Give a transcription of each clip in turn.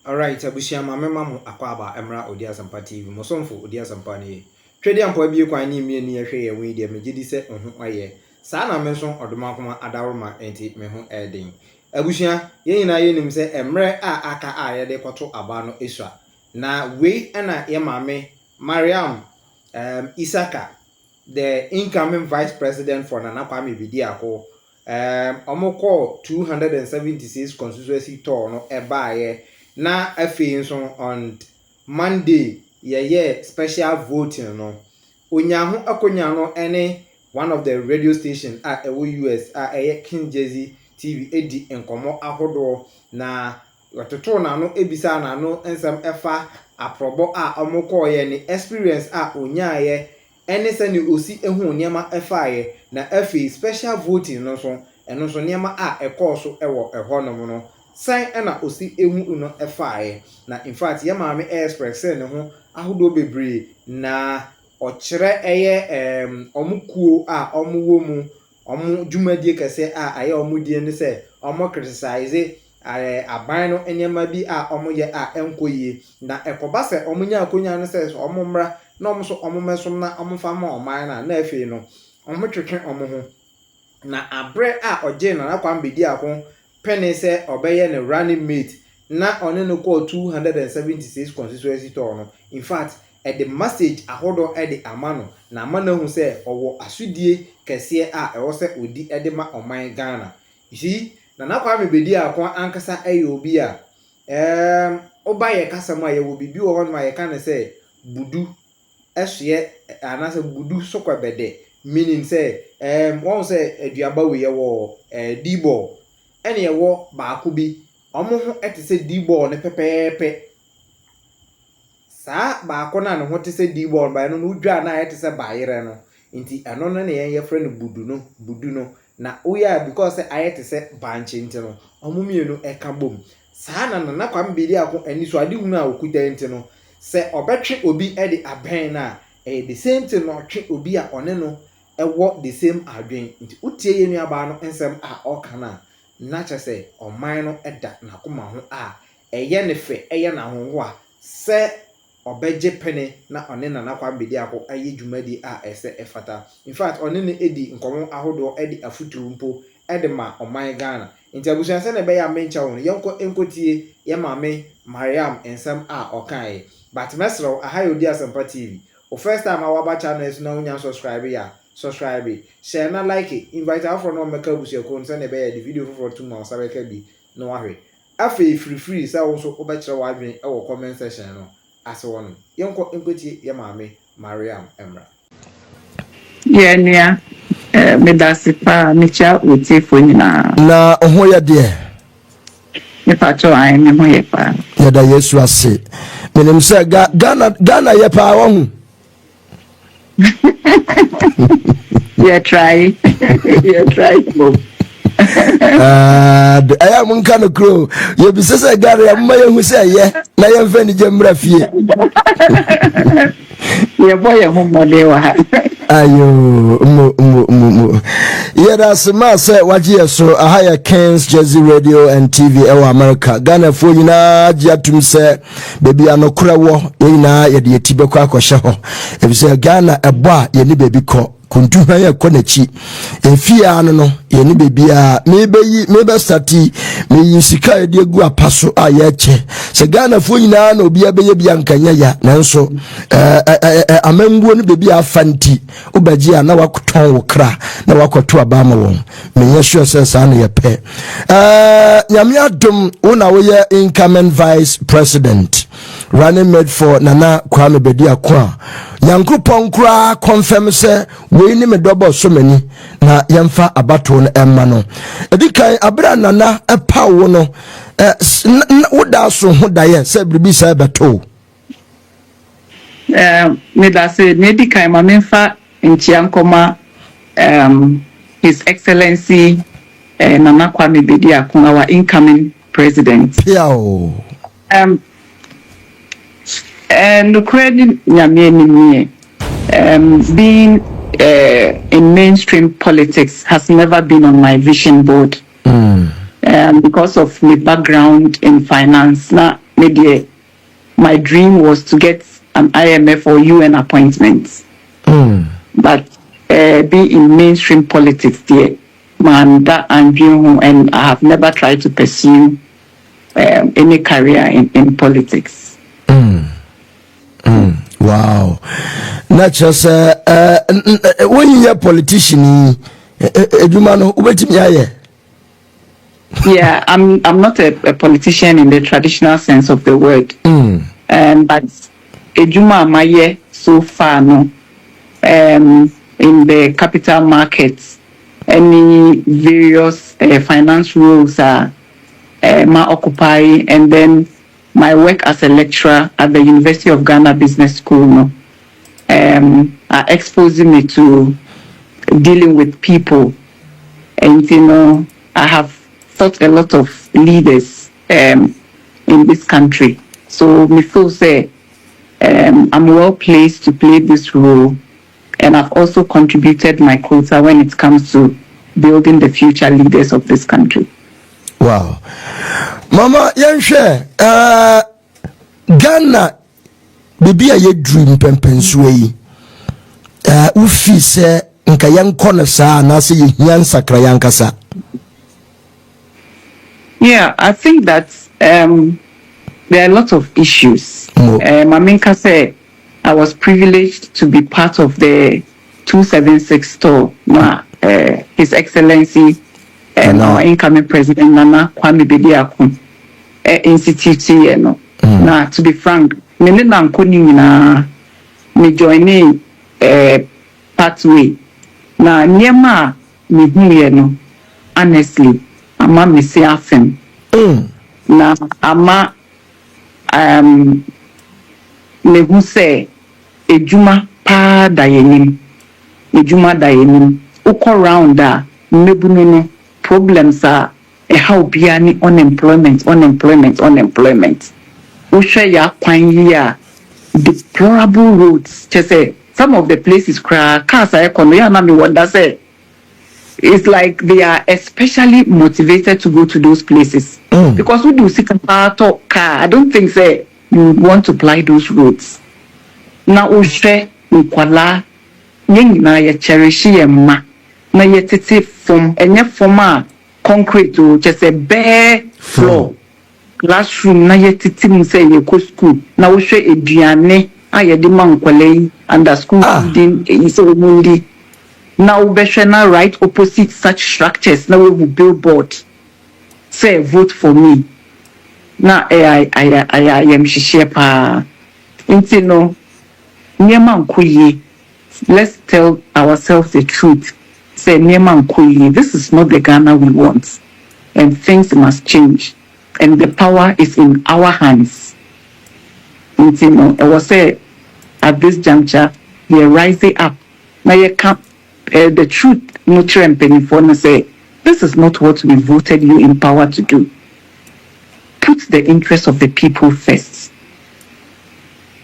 Alright, abushia mama mu akwaba emra odi asampa TV mosomfo odi asampa ne. Twede ampo bi kwan ni mi ni ehwe ye wi de megidi se ohu aye. Saa na me so odoma koma adaroma enti me ho eden. Abushia ye nyina ye nim se emre a aka a ye de kwoto aba no esua. Na we na ye mame Mariam Isaka, the incoming vice president for Nana Kwame Bediako, omoko 276 constituency tour no ebaye. Na FA so on Monday ye special voting no onyaho akonya no ene one of the radio station at US King Jersey TV edi enkomo ahodo na watoto na no ebisa na no ensam efa aprobo omoko ye ni experience onyaye ene se ni osi ehu niema efa ye na FA special voting no so eno so niema ekoso ewo ehonom no sign na osi ehu no efae na in fact ye maame express ne ho ahodo bebre na okire eye omukuo omuwo mu omu dwumadie kese aye omudie ne se omu criticize aban no enyema bi omu ye enkoyie na ekoba se omunya akonya ne se omumra na omu so omumesom na omfama oman na afei no omu twetwe omu ho na abre oje Nana Kwame Bediako penny say obey ne running mate na on no call 276 constituency tour no in fact at the message ahodo at the amano na amano hu say owo asudie kese ewo se odi edema oman Ghana you see Nana Kwame Bediako ankasa obi obaye kasama ye wo bibi wo ho ma ye kan say budu ehye anase budu sokwabede meaning say won say aduaba we ye wo dibo ene yewo baako bi omo ho etese D-ball ne pepepe saa baako na ne ho tese D-ball ba no udwa na etese bayere no nti eno no ne ye friend budu no na oya because ayetese banche nti no omo mienu eka bom saa na Nana Kwame Bediako ani so ade hunu a okuta nti no se obetwe obi e de aben na the same thing no twe obi a one no ewo the same adwen nti utie ye nua ba no ensem okana na chese oman no eda na koma ho eye ne fe eye na ho a se obeje pene na one Nana Kwame Bediako aye dwumadi ese efata in fact one ne edi nkomo ahodo edi afuturu mpo ede ma oman Ghana nti abusuan se ne be ya mencha won yenko enkotie ye mame Mariam ensam okan but mesro ahayo di asampa TV o first time awaba channel is na unya subscribe share na like invite our friend on make abusia ko nse ne be ya the video for 2 months abeka bi no ahwe afi free say wo so obekere wa adwen e wo comment section no ase wono yenko enkoti ye maame Mariam Emra ye nua me dasipa me cha utifo nyina na oho ye de me pacho ai me ho ye pa ya da Yesu ase menim se Ghana ye pa wo hu you try Bob aya mun kan kro ye bi se Ghana ya mma ye hu se ye na ye mfa ni je mra fie ye boy ho mode wa ha ayo mo yeda sema se waje so ahaya Kings Jersey Radio and TV ewa America Ghana fo nyina agiatum se bebi anokora wo nyina ye de yetibe kwa akɔhye ho ebise Ghana ebo a ye ni bebi kɔ kuntuha ye kɔ nachi efia no ye ni bebi a mebe stati me yisika ye de gu apaso a ye che se Ghana fo nyina na obi abeye bia nkanya ya nanso amambuo no bebi afanti obaji na wakoton wo kra na wakoto abama won me yesho sense na ye pe nyame adom wona wo ye incoming vice president running mate for Nana Kwame Bediako Yankopon kra confirm se we ni me double so many na yemfa abato no emma no edikan abra Nana epa wo no woda so ho daye se bribi se beto me da se medical ma menfa nchiankoma His Excellency Nana Kwame Bediako our incoming president and the credit being in mainstream politics has never been on my vision board because of my background in finance. Now maybe my dream was to get an IMF or UN appointment. But be in mainstream politics there, man, that and I have never tried to pursue any career in politics. Wow. Not just when you're a politician, yeah, I'm not a politician in the traditional sense of the word. But Ejuma Maye so far no in the capital markets, any various finance roles are my occupy, and then my work as a lecturer at the University of Ghana Business School no, are exposing me to dealing with people, and I have taught a lot of leaders in this country. So me feel say I'm well placed to play this role, and I've also contributed my quota when it comes to building the future leaders of this country. Wow. Mama, Yanshe, Ghana, baby, a dream pempensway. Ufi se nka yankona sa na se yan sakra yankasa. Yeah, I think that there are a lot of issues. Maminka said I was privileged to be part of the 276 store. His Excellency and our incoming President Nana Kwame Bediako Institute. Now, to be frank, me joining pathway. Now, Niema me honestly, ama me say afem. Na ama me hu say ejuma pa da yenim. Ejuma da yenim. Uko round da mebuno problems are how bia ni unemployment. Ushe ya kwan ya deplorable roads. Say some of the places cars are economy na me wonder say it's like they are especially motivated to go to those places. Because we do see car. I don't think say you want to apply those roads. Na ushe ukwala yen na ye cherish ye ma na ye tete from enye form concrete to just a bare floor classroom na ye tete mu say ye ko school na ushe eduane aye de man kwale under school din so mundi. Now we right opposite such structures. Now we will billboard say vote for me. Now I am shishepa. Let's tell ourselves the truth. Say this is not the Ghana we want, and things must change, and the power is in our hands. I was say at this juncture we are rising up. Now you can't. The truth, nutrient penny say, this is not what we voted you in power to do. Put the interests of the people first.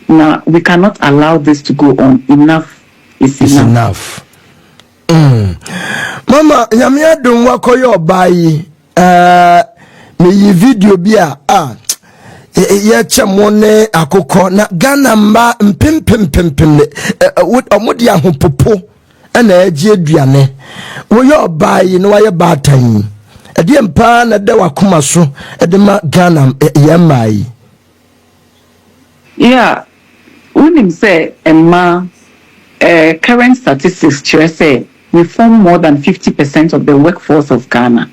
Now, we cannot allow this to go on. Enough is enough. Mama, yamia don't work on your buy. Me video bia ye chamone akoko na Ghana mba mpim omodi ahopopo ana eji aduane wo yo bai no waye batan ede mpa na de wakoma so ede ma Ghana ye mai. Yeah, unim say emma current statistics say we form more than 50% of the workforce of Ghana.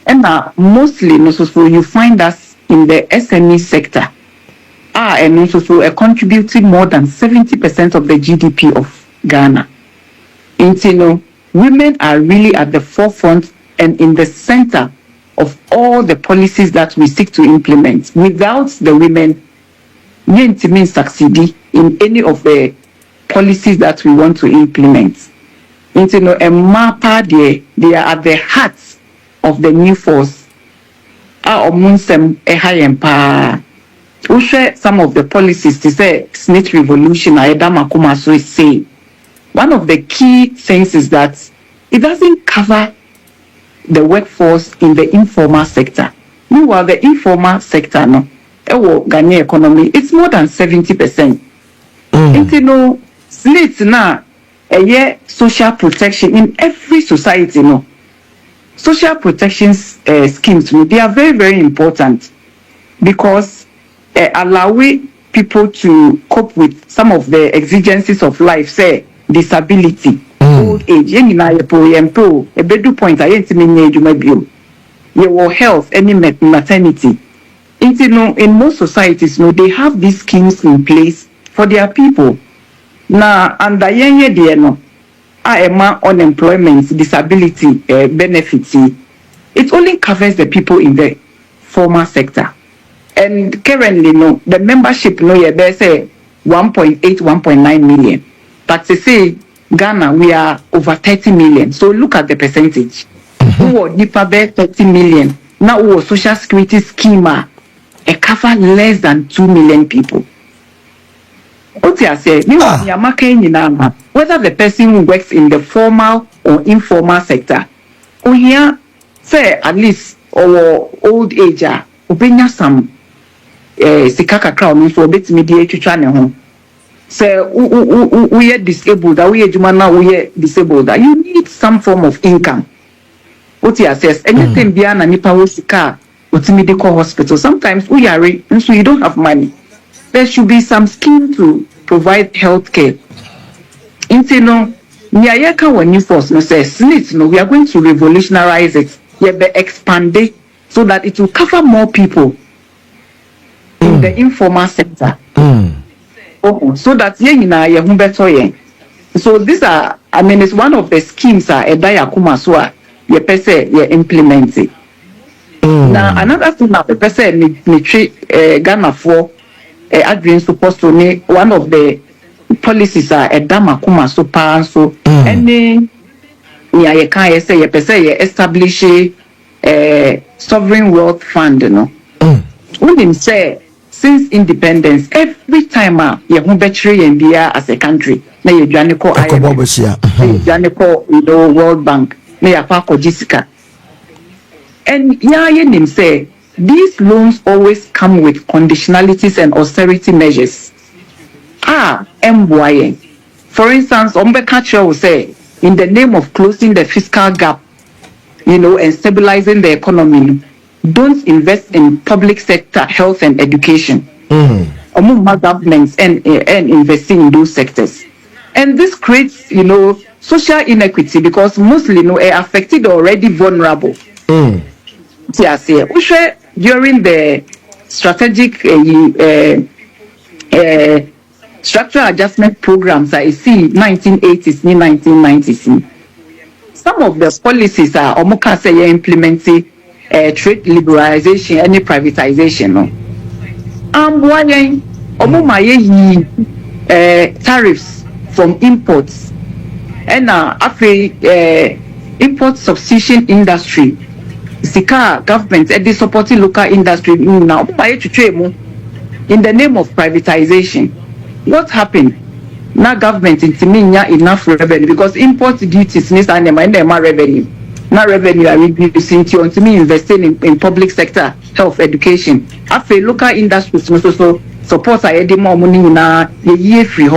And mostly you find us in the SME sector and also contributing more than 70% of the GDP of Ghana. Women are really at the forefront and in the center of all the policies that we seek to implement. Without the women, we won't succeed in any of the policies that we want to implement. They are at the heart of the new force. Some of the policies to say snitch revolution is saying. One of the key things is that it doesn't cover the workforce in the informal sector. Meanwhile, the informal sector, Ghanaian economy, it's more than 70%. You know, slates now, social protection in every society, no. Social protection schemes, they are very, very important because allowing people to cope with some of the exigencies of life, say disability, old age, your health, any maternity. In most societies, they have these schemes in place for their people. Now, under unemployment, disability benefits, it only covers the people in the formal sector. And currently, the membership, they say 1.8, 1.9 million. But they say Ghana, we are over 30 million. So look at the percentage. Who are deeper 30 million? Now, who social security schema, cover less than 2 million people. What I say, whether the person who works in the formal or informal sector, or here, say at least or old age, obenya some sikaka crown so bit mediate to channel home. Say we are disabled, we are jumana, we are disabled. You need some form of income. What he says, anything beyond a nipa sika, medical hospital. Sometimes we are and so you don't have money. There should be some scheme to provide health care. Intino, Nyayaka when you force no says slits, we are going to revolutionize it. Expand it so that it will cover more people in the informal sector. So that so these are, I mean, it's one of the schemes implemented. Now another thing that the person Ghana for agreeing supposed to make one of the policies are so any establish a sovereign wealth fund, When they say since independence, every time you as a country, na you call IMF, World Bank, na Jessica. And him say these loans always come with conditionalities and austerity measures. MYN. For instance, Ombekacha will say, in the name of closing the fiscal gap, and stabilizing the economy, don't invest in public sector health and education. Among governments and investing in those sectors. And this creates, social inequity because mostly, are affected already vulnerable. During the strategic structural adjustment programs I see 1980s, 1990s. Some of the policies are implementing trade liberalization, any privatization. Tariffs from imports and import substitution industry. Sika government they supporting local industry now in the name of privatization. What happened? Now government enough revenue because import duties need revenue. Now revenue are reducing to me investing in public sector health education. After local industries so support more money na year free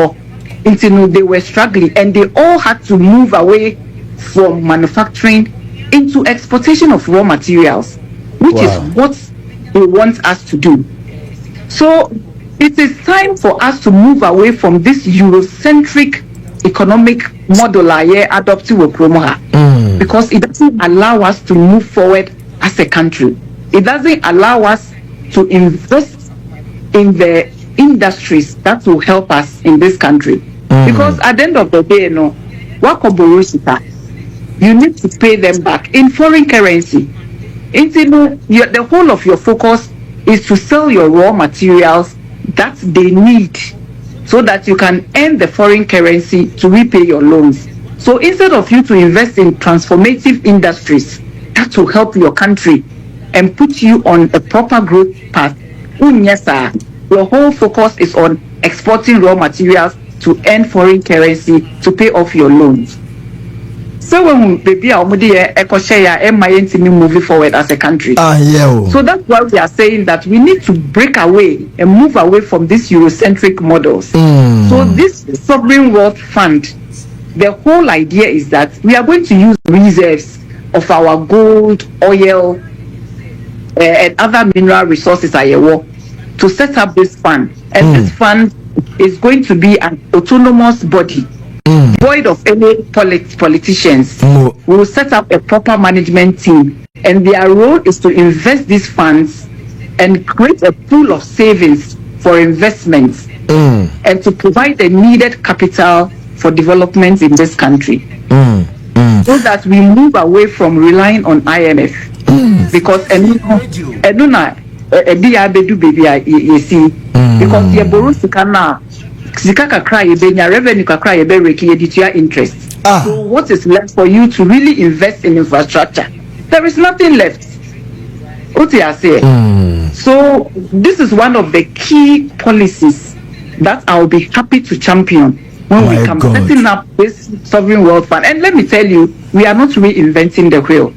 until they were struggling and they all had to move away from manufacturing into exportation of raw materials, which is what they want us to do. So it is time for us to move away from this Eurocentric economic model adopted with Promoha, because it doesn't allow us to move forward as a country. It doesn't allow us to invest in the industries that will help us in this country. Because at the end of the day, you need to pay them back in foreign currency. The whole of your focus is to sell your raw materials that they need so that you can earn the foreign currency to repay your loans. So instead of you to invest in transformative industries that will help your country and put you on a proper growth path, your whole focus is on exporting raw materials to earn foreign currency to pay off your loans. So when baby Omudi Ekoshaya MINT moving forward as a country. So that's why we are saying that we need to break away and move away from these Eurocentric models. So this sovereign wealth fund, the whole idea is that we are going to use reserves of our gold, oil, and other mineral resources to set up this fund. And this fund is going to be an autonomous body, void of any politicians. We will set up a proper management team, and their role is to invest these funds and create a pool of savings for investments and to provide the needed capital for development in this country, so that we move away from relying on IMF. Because Eduna Diabedu baby you see, because you borrow Sika kakra yebenya revenue kakra yebe reki editua interest. So what is left for you to really invest in infrastructure? There is nothing left. So this is one of the key policies that I'll be happy to champion when we come setting up this sovereign wealth fund. And let me tell you, we are not reinventing the wheel.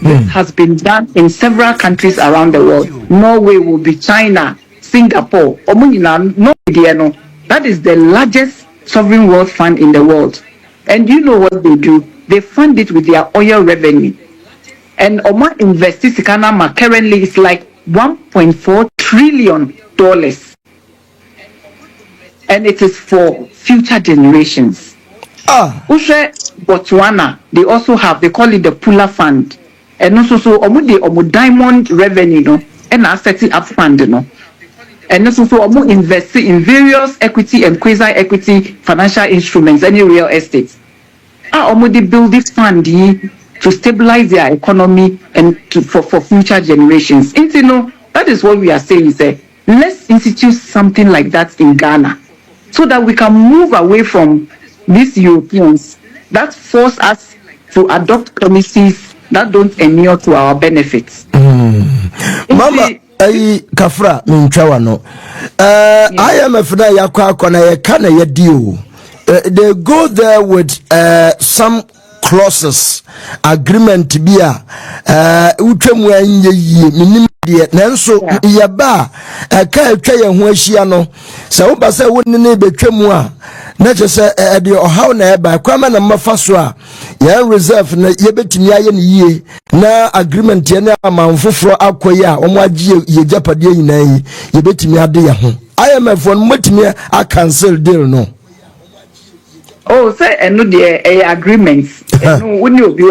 This has been done in several countries around the world. Norway will be China, Singapore, that is the largest sovereign wealth fund in the world. And you know what they do? They fund it with their oil revenue. And Oma invests currently is like $1.4 trillion. And it is for future generations. Ushe Botswana, they also have, they call it the Pula Fund. And also so omu diamond revenue, no, and setting up fund, no. And also so omu invest in various equity and quasi equity financial instruments, any real estate. Omu they build this fund to stabilize their economy and for future generations. And you know, that is what we are saying, say, let's institute something like that in Ghana, so that we can move away from these Europeans that force us to adopt policies that don't inure to our benefits. Mama, Kafra, Minchawa no. IMF na yakwa na yakana ya deal. They go there with some clauses, agreement bia, utwemu ye minim de nanso yaba ka atwa ye ho ahia no. Se wo ba se wo ne betwemu a na je se de ohaw na eba kwama na mafa so a ya reserve na ye betimi aye ne yie na agreement ye na amanfoforo akoyi a omo agye ye japade nyina yi ye betimi ade ye ho. IMF won motimi a cancel deal no. Oh, say no the agreements. No, when you you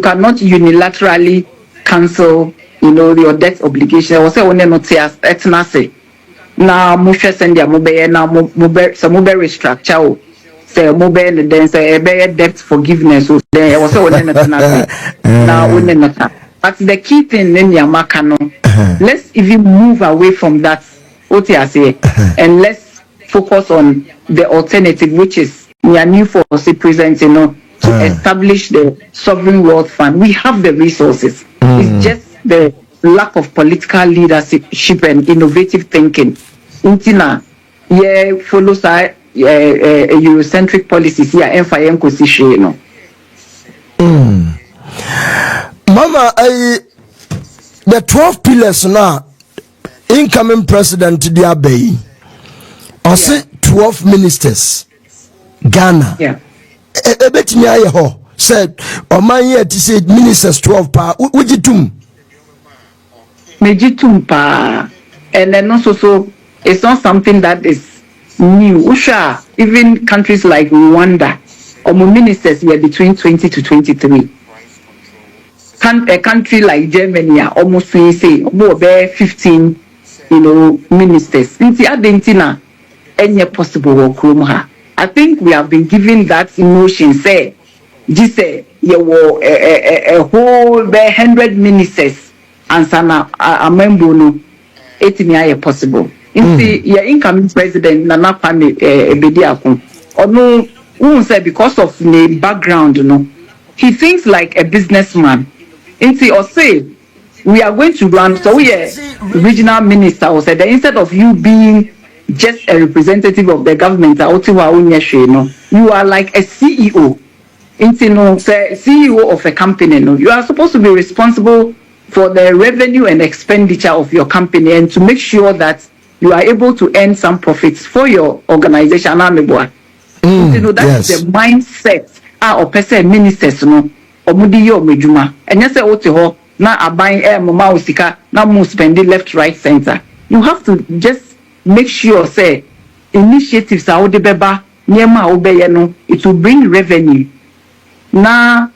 cannot unilaterally cancel, your debt obligation. Or say when not say now mushe send your mobile now mobile some mobile restructure. Say mobile then say debt forgiveness. So there was when not now when not. But the key thing in your makano, let's even move away from that. What I say, and let's focus on the alternative, which is new policy presenting, to establish the sovereign wealth fund. We have the resources. It's just the lack of political leadership and innovative thinking. Intina, follows Eurocentric policies here. Mama, the 12 pillars now. Incoming president Diabe. Also 12 ministers. Ghana. Yeah. Ebetimi aye ho. Said oman here to say ministers 12 pa. Ujitum. Mejitum pa. And then also so it's not something that is new. Usha, even countries like Rwanda, ministers were between 20 to 23. A country like Germany almost say about 15 ministers. Any possible work. I think we have been given that emotion. Say, just say you were a whole 100 ministers and sana a member no 80 possible. Your incoming president Nana Kwame Bediako, or no, won't say because of the background, he thinks like a businessman. Or say we are going to run. So we are regional minister or said that instead of you being just a representative of the government, you are like a CEO. Say CEO of a company, no, you are supposed to be responsible for the revenue and expenditure of your company and to make sure that you are able to earn some profits for your organization. That's the mindset or person ministers no omudi yo medjuma. Enya se wote ho na aban mama osika na mo spend left right center. You have to just make sure say initiatives are the beba niema obeye no, it will bring revenue. Na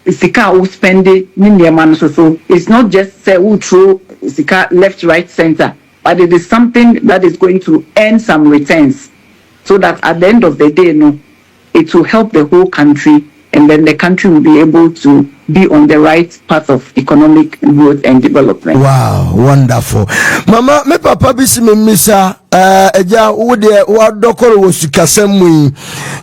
sika will spend ni niema no so it's not just say who throw sika left right center, but it is something that is going to earn some returns so that at the end of the day no, it will help the whole country, and then the country will be able to be on the right path of economic growth and development. Wow, wonderful. Mama, me papa bisi me misa eja wode wa dokoro wo sukasem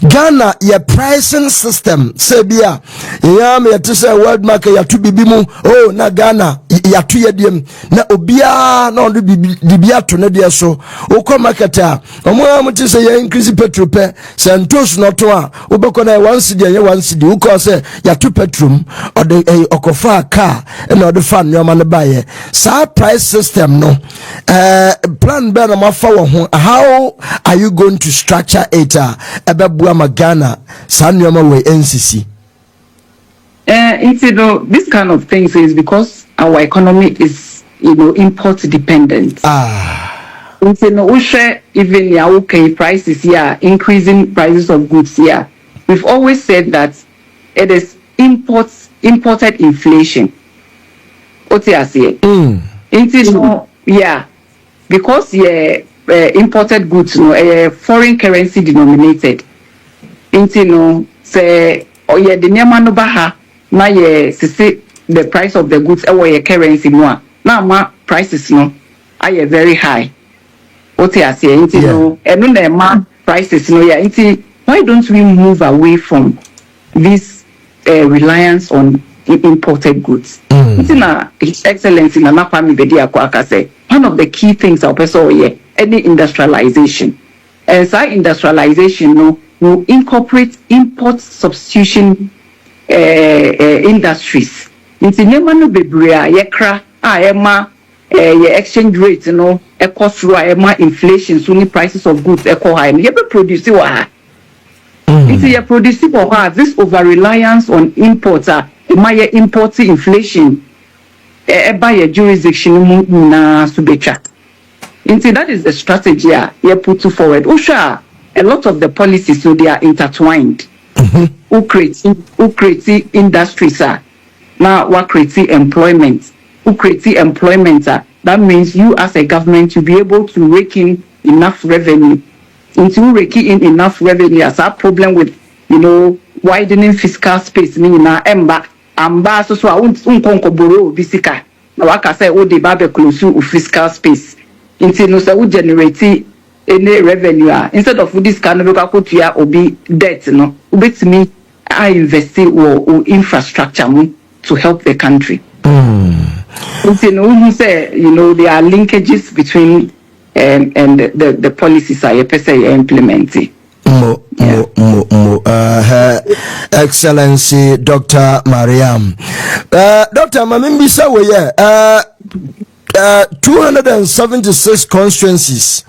Ghana ye pricing system se bia ya me yete say world market ya to bibi mu oh na Ghana ya to yediem na obia na ondo bibia to ne de so ukọ market a omo amte say ya increase petrol pe santos no to a obekọ na 1 cedi ye 1 cedi ukọ say ya to petrol or the okofa car and or the fan nyoma ne baye sa price system no plan be na mafa. How are you going to structure it? Ebebua Ghana, Sanyoma we NCC. This kind of things is because our economy is, import dependent. We share even okay prices here, increasing prices of goods here. We've always said that it is imported inflation. What you say? Yeah, because imported goods foreign currency denominated say the niema no baha na the price of the goods currency no na ma prices no are very high. What you say na ma prices no why don't we move away from this reliance on imported goods? His Excellency Nana Kwame Bediako akase one of the key things our person any industrialization. As our industrialization will incorporate import substitution industries. Into never no bebrea yekra exchange rate cost through inflation so the prices of goods high. You be produce into you produce this over reliance on imports import inflation by a jurisdiction na subecha. That is the strategy you put forward. A lot of the policies so they are intertwined. Who creates industries now what creates employment? Who creates employment? That means you as a government to be able to rake in enough revenue. Into raking in enough revenue as a problem with widening fiscal space meaning amba so I won't borrow bisika. Now I can say the babe close to fiscal space. Until no generate any revenue instead of this kind of to obi debt to me I invest or infrastructure to help the country. Until say there are linkages between and the policies I implementing. Excellency Dr. Mariam. Dr. Mamimbisa we 276 constituencies,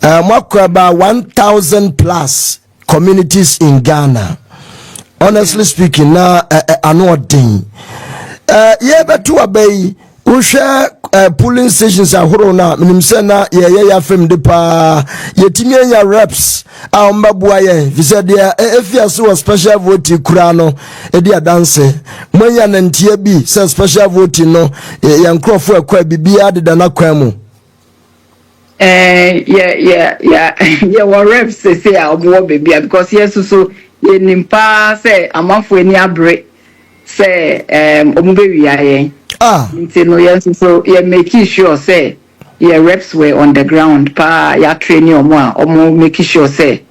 about 1,000 plus communities in Ghana. Honestly speaking, now I know a thing. But to obey, we share polling stations are horona. Minimsena ya fem de pa yetimi ya reps a ombabuaye. Visa dia if you so special vote kurano e dia dance. Mwenya nantie bi se special vote no ya nkrofo ekwa bibia de na kwemu. Reps say omo bibia because yes so ye nimpa say amanfo ani abre say omo be wiaye. So you're making sure say your reps were on the ground pa ya training omo making sure say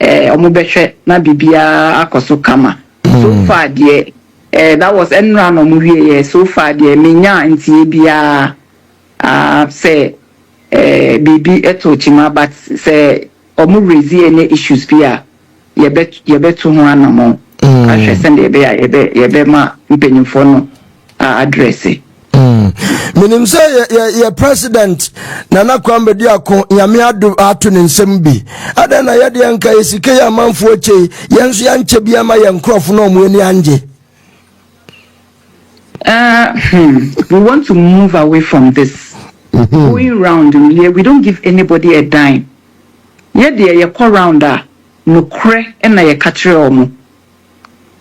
omo behwe na bibia akoso kama. So far there that was enran omo wie so far there menya ntie bia say bibi etochima but say omo raise any issues bia ye beto ho anamo ahwe send ebe ma mpenyimfo no address Minim say ye president Nana Kwame Bediako nyame ato ne nsem bi ada na ye de anka esike ya manfo oche yenso ya nche bia ma ye nkrofo no mo ani anje. We want to move away from this. Going round here, we don't give anybody a dime. Yeah, there you call round no cre and na ye catcher omo.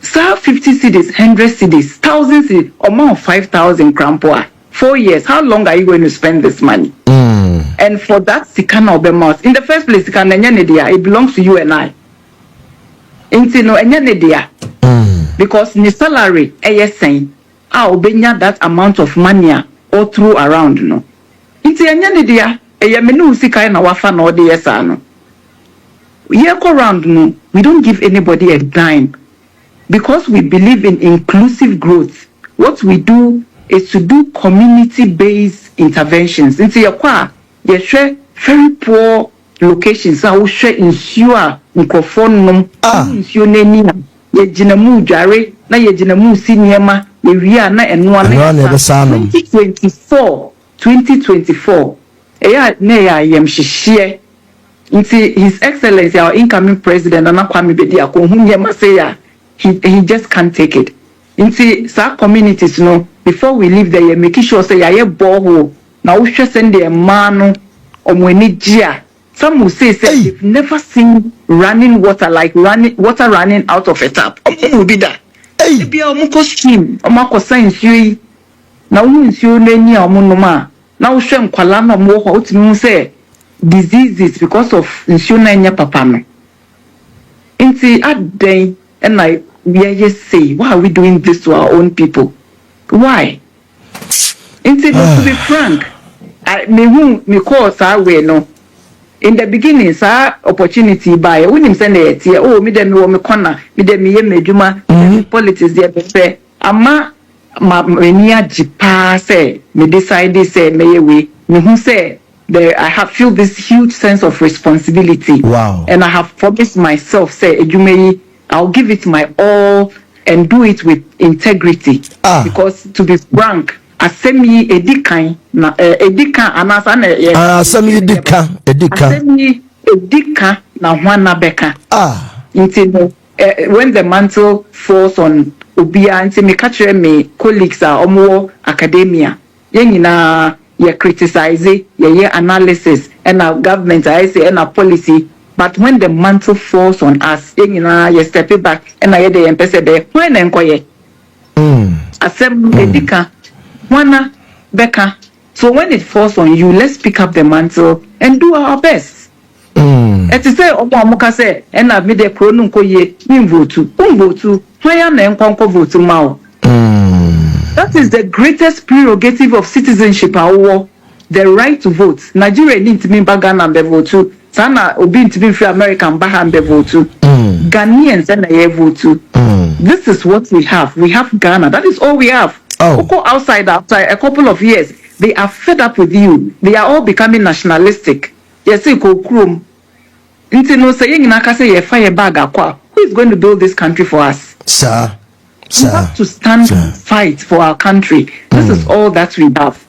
So 50 cities, 100 cities, 1,000 cities, amount 5,000 crampoa. 4 years. How long are you going to spend this money? And for that Sikana Obemos, in the first place, Sikana Nyanedia, it belongs to you and I. Intino Nyanedia. Because the salary, saying, obenya that amount of money all through around, no. Inti Nyanedia, menu Sika na wafa no de yesa no. Here go round, no. We don't give anybody a dime. Because we believe in inclusive growth. What we do is to do community-based interventions. Into your car, you share very poor locations. I will share ensure microphone ensure nena ye jinamu jare na ye jinamu sinema ye wia na enwa na 2024 eya na ya yem hihie nti His Excellency our incoming president Nana Kwame Bediako hunyema say ya he just can't take it. Into sa communities no before we leave there make sure say ya borehole na we send the man omweni gia. Some will say they've never seen running water like water running out of a tap. Will be that. Maybe a stream or science you now you name monoma now shem kwalama more out say diseases because of insurance papa. Into at day and like we just say, why are we doing this to our own people? Why? Instead to be frank, me call our way no. In the beginning, sir, opportunity by when him send it here. Oh, me dem me corner, me dem me juma politics there be ama mania jipa say me decide say me way me who say there I have feel this huge sense of responsibility. Wow. And I have promised myself say ejumei I'll give it my all and do it with integrity. Because to be frank, asemi edikan na edikan anasa na asemi edikan na hwana beka. When the mantle falls on obia nti me catch me colleagues are omo academia yen na ye criticize ye analysis and our government I say and our policy. But when the mantle falls on us, you step it back and I the empese when enkoye. Asem edika wana beka. So when it falls on you, let's pick up the mantle and do our best. Et say omo say and I made the pronun koye votu why na enkonko vote mao. That is the greatest prerogative of citizenship, the right to vote. Nigeria need to be Ghana and vote. Sana obi to be free American Bahambe vote. Ghanaians and vote. This is what we have. We have Ghana. That is all we have. Go outside after a couple of years, they are fed up with you. They are all becoming nationalistic. Yes, go krum. No saying naka say fire bag akwa. Who is going to build this country for us? Sir. We have to stand fight for our country. This is all that we have.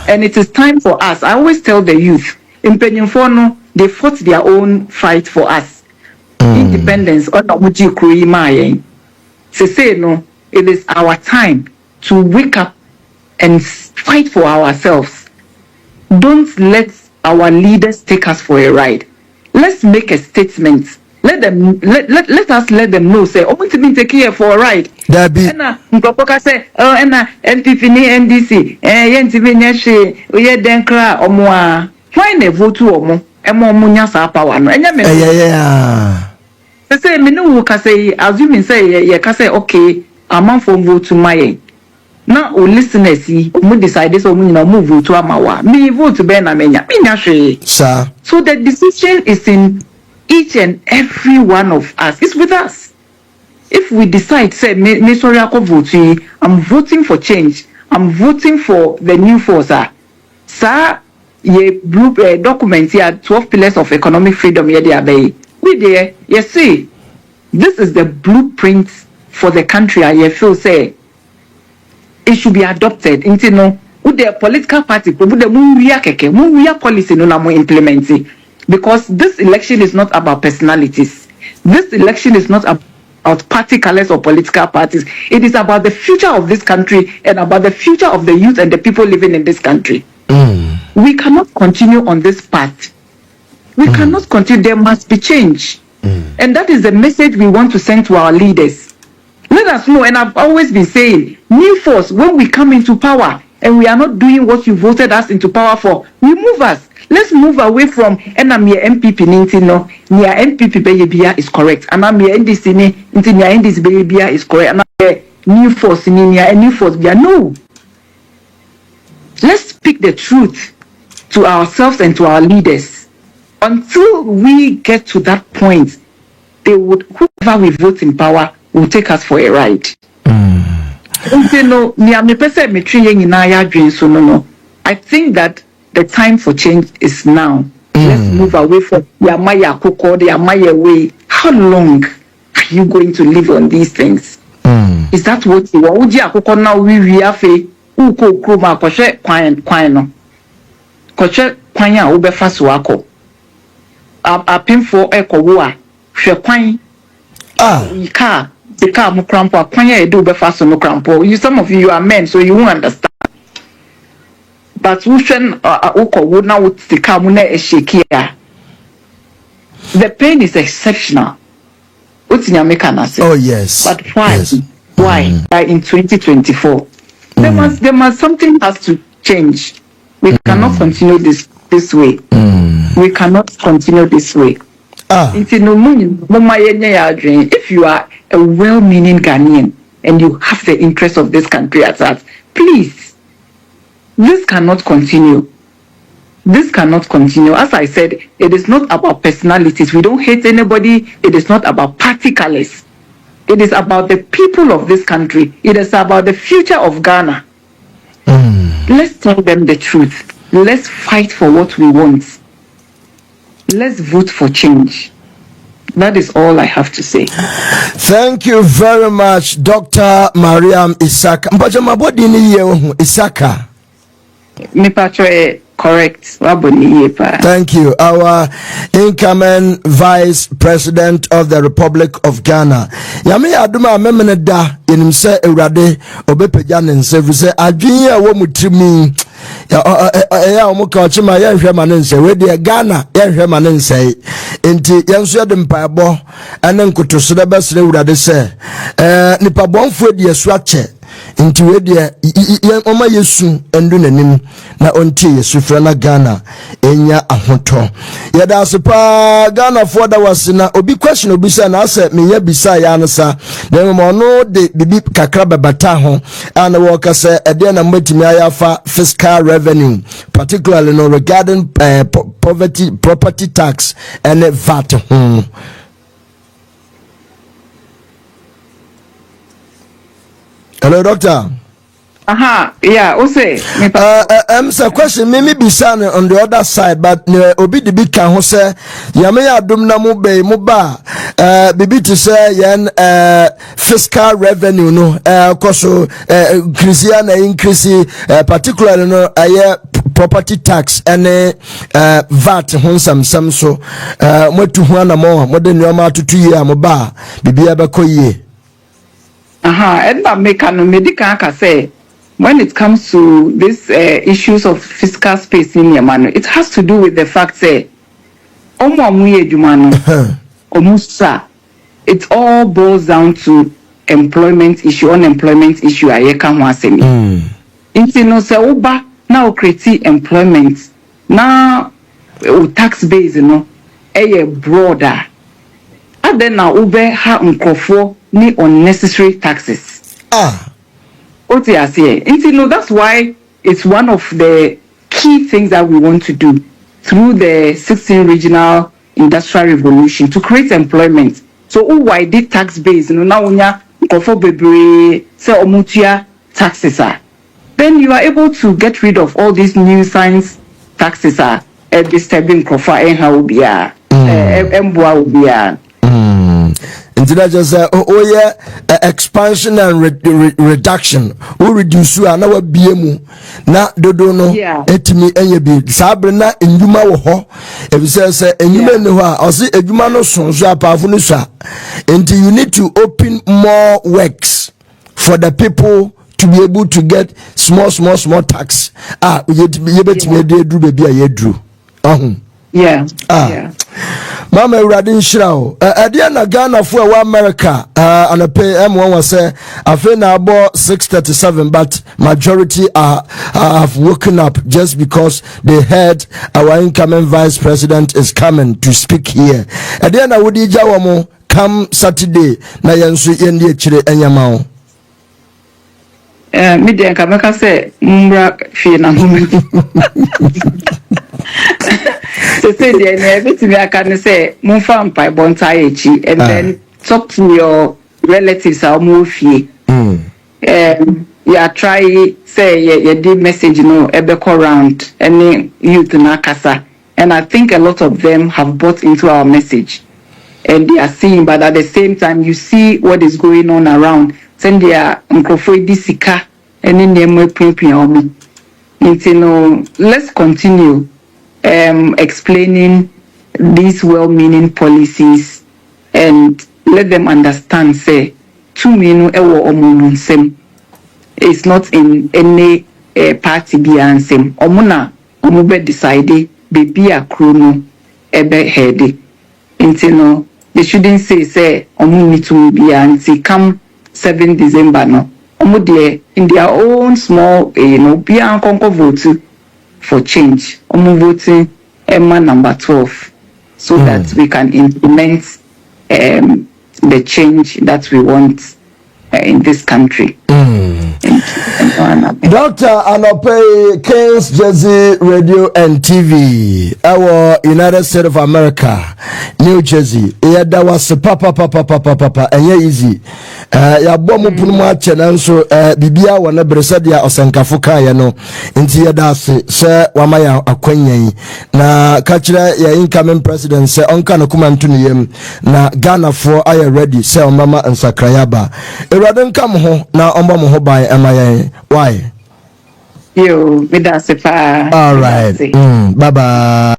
And it is time for us. I always tell the youth, in Penyumfono, they fought their own fight for us. Independence. Say no, it is our time to wake up and fight for ourselves. Don't let our leaders take us for a ride. Let's make a statement. Let us let them know. Say, oh, to be taken here for a ride. That be. Mpopoka say, oh, NPP ni NDC. Yentibi nyeshe. Uye denkra omwa. Why ne vote omo? Emo munya sa power no. Yeah. Say me no ka say assuming say ye ka say okay, amount for vote to my. Now o listeners yi omo decide so omo nyina omo vote amawa. Me vote be na menya. Me nya hwe. Sir. So the decision is in each and every one of us. It's with us. If we decide, say, me sorry, I'm voting for change. I'm voting for the new force. Sir, ye blue document here, 12 pillars of economic freedom. We there, you see, this is the blueprint for the country, I feel say it should be adopted. Into no, with the political party, with the movia policy, no na mo implement it. Because this election is not about personalities. This election is not about party colors or political parties. It is about the future of this country and about the future of the youth and the people living in this country. We cannot continue on this path. We cannot continue. There must be change. And that is the message we want to send to our leaders. Let us know, and I've always been saying, new force, when we come into power and we are not doing what you voted us into power for, remove us. Let's move away from enamia MPP ninti no, near MPP behavior is correct. Anamia NDC ni inti near NDC behavior is correct. Anamia new force ni near new force behavior. No. Let's speak the truth to ourselves and to our leaders. Until we get to that point, they would, whoever we vote in power, will take us for a ride. I think that the time for change is now. Let's move away from Yamaya Koko, the Yamaya way. How long are you going to live on these things? Is that what you want? Uji Koko now we have a uko kroma koshe kwano. Koshe kwanya ubefa suwako. A painful echo war. She kwany. Car. The car mukrampo kwanya do befa so mukrampo. You some of you are men, so you won't understand. But Ushen Oko would now the Kamune Eshikia. The pain is exceptional. Oh yes. But why? Yes. Why? In 2024. There must something has to change. We cannot continue this way. We cannot continue this way. If you are a well-meaning Ghanaian and you have the interest of this country at heart, please. This cannot continue. This cannot continue. As I said, it is not about personalities. We don't hate anybody. It is not about party colors. It is about the people of this country. It is about the future of Ghana. Let's tell them the truth. Let's fight for what we want. Let's vote for change. That is all I have to say. Thank you very much, Dr. Mariam Isaka. Isaka. Correct. Thank you. Our incoming Vice President of the Republic of Ghana. Yami aduma memene da yenimse Ewurade obepeja ne nsefu se adwin a wo mutrimi ya omuka ochima ya hwe ma ne nse we de Ghana ya hwe ma ne nse enti yenso de mpaebo ene nkotoso de besre Ewurade se nipa bonfo de yesu ache nti we de oma yesu endu nanim na ontie yesu fra na Ghana enya ahoto yeda sepa Ghana for da wasina obi question obi say na ase me ya bisa ya ansa na mo no de bibi kakra bebata ho ana wo ka say ede na matimi ayafa fiscal revenue particularly no regarding property tax and VAT ho. Hello, doctor. Yeah, also. So question me bisa on the other side, but obi di bi kan ho say yame ya dum na mo be mo ba bibi to say yen fiscal revenue no koso increase particularly no property tax and VAT honsam sam so motu ho na mo de nyoma atutu yi amoba bibi abekoyie and that make an medical say when it comes to these issues of fiscal space in Yamano, it has to do with the fact that it all boils down to employment issue, unemployment issue. Now create employment now tax base, broader. And then now ube ha unkofo ni unnecessary taxes. That's why it's one of the key things that we want to do through the 16 regional industrial revolution to create employment. So why did tax base now unkofo bebre se omutia taxes are. Then you are able to get rid of all these new science taxes are disturbing kofa enha ubia embwa ubia. nti na just say oh yeah expansion and reduction we reduce na wa bie mu na dodo no etimi enye bi sabre na enjuma wo ho e bi say enjuma ne ho a o se ejuma no sonso apafo no so nti you need to open more works for the people to be able to get small tax you betimi edru be bia ye dru yeah. Mama Radin Shrao, Adiana Ghana for America, and a pay M1 was say, I feel now about 6:37, but majority have woken up just because they heard our incoming vice president is coming to speak here. Adiana Woody Jawamo come Saturday, na yansu yendi chire enyamao. Media Kamaka say, Mbra Fina. So say the I can say Mufam by Bontayechi and then talk to your relatives or move ye. Try say you did message ebeko around any youth in Akasa. And I think a lot of them have bought into our message and they are seeing, but at the same time you see what is going on around. Send their microphone disika and then they more premium. Let's continue explaining these well-meaning policies and let them understand say it's not in any party biansem omuna omube decide baby a chrono ebe heady they shouldn't say omu to be anti come 7 December no omu there in their own small bian conco vote for change. Voting Emma number 12 so that we can implement the change that we want in this country. Dr. Anope, Kings Jersey Radio and TV, our United States of America, New Jersey. That was papa, and easy. Ya bomu punuma chenanso bibia wana bresadia osankafuka ya no inti ya dasi se wamaya akwenye na kachira ya incoming president se onka na kumantuni yem na Ghana for aya ready se omama nsakrayaba eraden kam ho na omba mo ho bai amaye why yo midasifa all right bye bye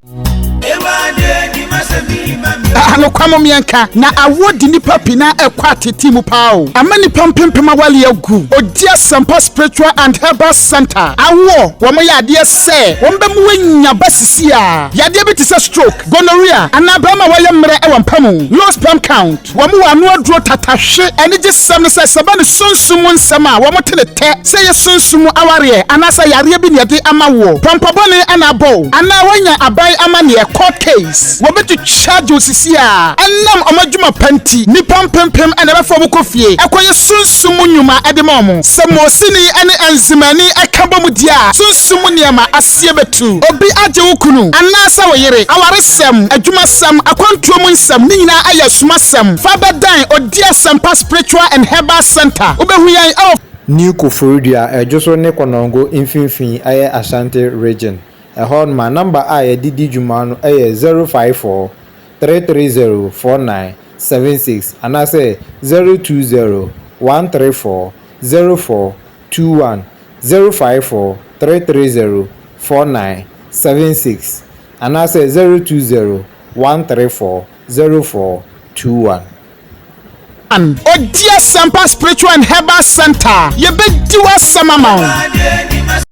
Nana Kwame Bediako na award nipa pina ekwate timu pao amani pampempema wale agu odia sampa spiritual and herbal center awo womo yade se wombe mu wanya basisi a yade bi tse stroke gonorrhea anabama wale mre e wampamu low sperm count womo wanu aduro tatahwe ene je sam se sabane sunsumu nsema womo telete se ye sunsumu aware anasa yare bi ne yade amawo pampabone anabo ana wanya abai amane e court case wobetu charge osisi annam omadwuma panti ni pampempem anabafo bokofie akoye sunsumu nyuma edemom samosini ane enzimani akabom dia sunsumu niama asie betu obi aje wukunu anasa woyere awaresem adwumasam akwantuom nsam ni nyina ayasumasam fabadan odia sampa spiritual and herbal center obehuyan of New Koforidua ejoso ne konongo infinfin aye Ashanti region ehon ma number aye didi dwuma no aye 054 3304976 and I say 020 134 0421 054 3304976 and I say 020 134 0421 Odia Sampa Spiritual and Herbal Center. You be do us some amount.